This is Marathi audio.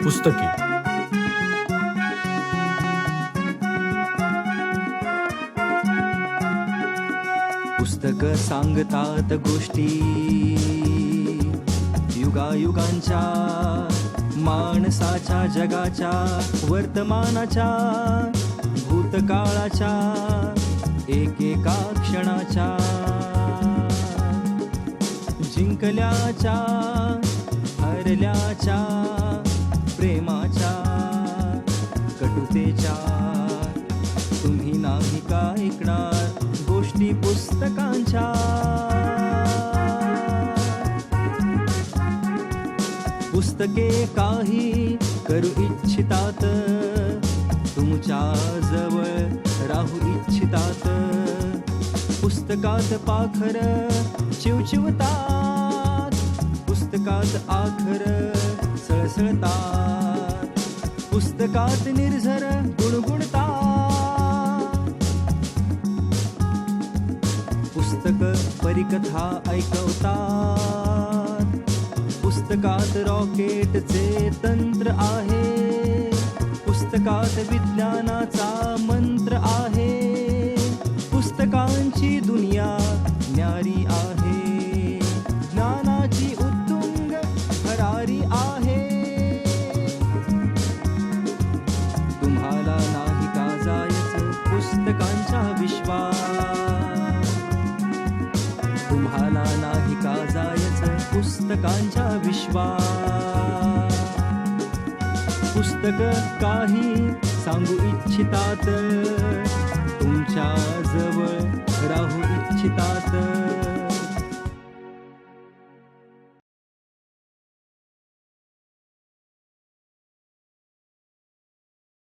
पुस्तके. पुस्तक सांगतात गोष्टी युगायुगांच्या, माणसाच्या जगाच्या, वर्तमानाच्या, भूतकाळाच्या, एकेका क्षणाच्या, जिंकल्याच्या, हरल्याच्या, प्रेमाच्या, कटुतेच्या. तुम्ही नाही का ऐकणार गोष्टी पुस्तकांच्या? पुस्तके काही करू इच्छितात, तुमच्या जवळ राहू इच्छितात. पुस्तकात पाखर चिवचिवतात, पुस्तकात आखर सळसळतात, पुस्तकात निर्झर गुणगुणतात. पुस्तक परिकथा ऐकवतात, पुस्तकात रॉकेटचे तंत्र आहे, पुस्तकात विज्ञानाचा मंत्र आहे. पुस्तकांची दुनिया न्यारी आहे, ज्ञानाची उत्तुंग भरारी आहे. तुम्हाला नाही का जायचं पुस्तकांच्या विश्वात? तुम्हाला नाही का जायचं पुस्तकांच्या विश्वात? पुस्तक काही सांगू इच्छितात, तुमच्या जवळ राहू इच्छितात.